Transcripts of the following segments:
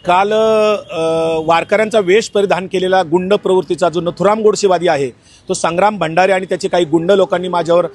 काल वारकऱ्यांचा वेश परिधान केलेला गुंड प्रवृत्तीचा जो नथुराम गोडसेवादी आहे तो संग्राम भंडारे आणि त्याचे काही गुंड लोकांनी माझ्यावर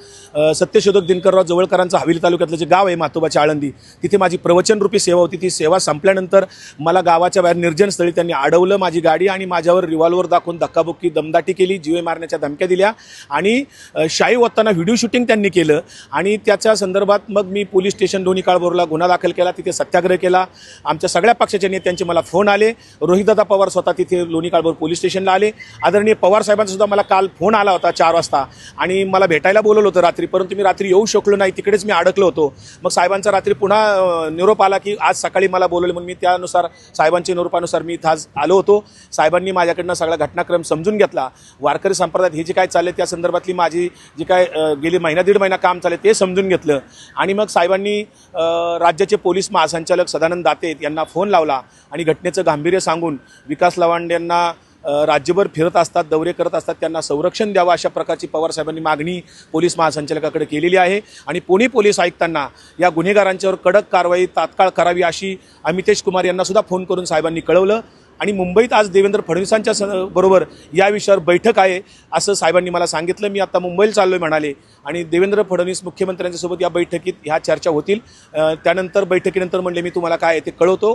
सत्यशोधक दिनकरराव जवळकरांचं हवेली तालुक्यातलं जे गाव आहे मातोबाची आळंदी तिथे माझी प्रवचनरूपी सेवा होती। ती सेवा संपल्यानंतर मला गावाच्या बाहेर निर्जन स्थळी त्यांनी अडवलं माझी गाडी आणि माझ्यावर रिव्हॉल्वर दाखवून धक्काबुक्की दमदाटी केली, जीवे मारण्याच्या धमक्या दिल्या आणि शाई ओतताना व्हिडिओ शूटिंग त्यांनी केलं आणि त्याच्या संदर्भात मग मी पोलीस स्टेशन लोणी काळभोरला गुन्हा दाखल केला, तिथे सत्याग्रह केला। आमच्या सगळ्या पक्षाच्या नेत्यांचे मला फोन आले, रोहितदादा पवार स्वतः तिथे लोणी काळभोर पोलीस स्टेशनला आले। आदरणीय पवार साहेबांचा सुद्धा मला काल फोन आला होता 4 वाजता आणि मला भेटायला बोलवलं होतं रात्री, परंतु मी रात्री येऊ शकलो नाही, तिकडेच मी अडकलो होतो। मग साहेबांचा रात्री पुन्हा निरोप आला की आज सकाळी मला बोलवलं, म्हणून मी त्यानुसार साहेबांच्या निरोपानुसार मी इथं आज आलो होतो। साहेबांनी माझ्याकडनं सगळा घटनाक्रम समजून घेतला, वारकरी संप्रदायात हे जे काय चालले त्या संदर्भातली माझी जी काय गेली महिना दीड महिना काम चालले ते समजून घेतलं आणि मग साहेबांनी राज्याचे पोलीस महासंचालक सदानंद दाते यांना फोन लावला आणि घटनेचं गांभीर्य सांगून विकास लवांड यांना राज्यभर फिरत असतात, दौरे करत असतात, त्यांना संरक्षण द्यावं अशा प्रकारची पवार साहेबांनी मागणी पोलीस महासंचालकाकडे केलेली आहे आणि पुणे पोलीस आयुक्तांना या गुन्हेगारांच्यावर कडक कारवाई तात्काळ करावी अशी अमितेश कुमार यांना सुद्धा फोन करून साहेबांनी कळवलं आणि मुंबईत आज देवेंद्र फडणवीसांच्या बरोबर या विषयावर बैठक आहे असं साहेबांनी मला सांगितलं। मी आता मुंबईला चाललोय म्हणाले आणि देवेंद्र फडणवीस मुख्यमंत्र्यांच्या सोबत या बैठकीत ह्या चर्चा होतील। त्यानंतर बैठकीनंतर म्हणले मी तुम्हाला काय ते कळवतो,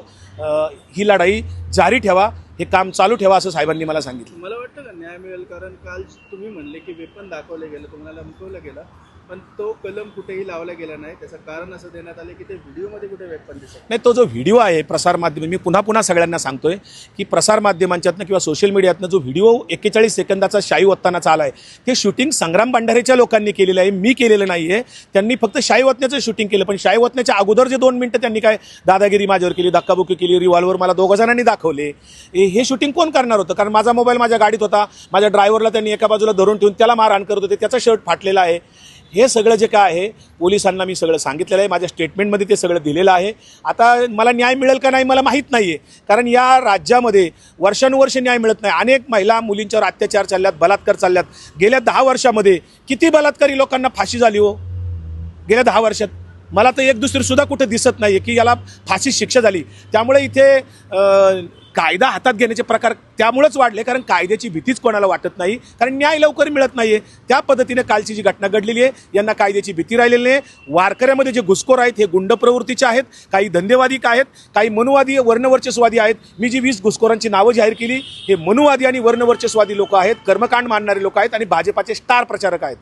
ही लढाई जारी ठेवा, हे काम चालू ठेवा असं साहेबांनी मला सांगितलं। मला वाटतं का न्याय मिळेल, कारण काल तुम्ही म्हणले की वेपन दाखवलं गेलं, तुम्हाला लमकवलं गेलं, पण तो कलम कुठेही लावला गेला नाही, त्याचं कारण असं देण्यात आले की ते व्हिडिओमध्ये कुठे वेपन दिसत नाही। तो जो व्हिडिओ आहे प्रसारमाध्यम, मी पुन्हा सगळ्यांना सांगतोय की प्रसारमाध्यमांच्यातनं किंवा सोशल मीडियातनं जो व्हिडिओ 41 सेकंदाचा शाई ओततानाचा आला आहे ते शूटिंग संग्राम भंडारेच्या लोकांनी केलेलं आहे, मी केलेलं नाही आहे। त्यांनी फक्त शाई ओतण्याचं शूटिंग केलं, पण शाई ओतण्याच्या अगोदर जे 2 मिनिटं त्यांनी काय दादागिरी माझ्यावर केली, धक्काबुक्की केली, रिव्हॉल्वर मला 2 जणांनी दाखवले, हे शूटिंग कोण करणार होतं? कारण माझा मोबाईल माझ्या गाडीत होता, माझ्या ड्रायव्हरला त्यांनी एका बाजूला धरून ठेवून त्याला मारहाण करत होते, त्याचा शर्ट फाटलेला आहे। हे सगळं जे काय आहे पोलिसांना मी सगळं सांगितलेलं आहे, माझ्या स्टेटमेंटमध्ये ते सगळं दिलेलं आहे। आता मला न्याय मिळेल का नाही मला माहीत नाही आहे, कारण या राज्यामध्ये वर्षानुवर्ष न्याय मिळत नाही। अनेक महिला मुलींच्यावर अत्याचार चालल्यात, बलात्कार चालल्यात। गेल्या 10 वर्षामध्ये किती बलात्कारी लोकांना फाशी झाली हो गेल्या 10 वर्षात? मला तर एक दुसरी सुद्धा कुठे दिसत नाही की याला फाशी शिक्षा झाली। त्यामुळे इथे कायदा हातात घेण्याचे प्रकार त्यामुळेच वाढले, कारण कायद्याची भीतीच कोणाला वाटत नाही, कारण न्याय लवकर मिळत नाही आहे। त्या पद्धतीने कालची जी घटना घडलेली आहे यांना कायद्याची भीती राहिलेली नाही। वारकऱ्यामध्ये जे घुसखोर आहेत हे गुंड प्रवृत्तीचे आहेत, काही धंदेवादी आहेत, काही मनुवादी वर्णवर्चस्वादी आहेत। मी जी 20 घुसखोरांची नावं जाहीर केली हे मनुवादी आणि वर्णवर्चस्वादी लोक आहेत, कर्मकांड मानणारे लोक आहेत आणि भाजपाचे स्टार प्रचारक आहेत।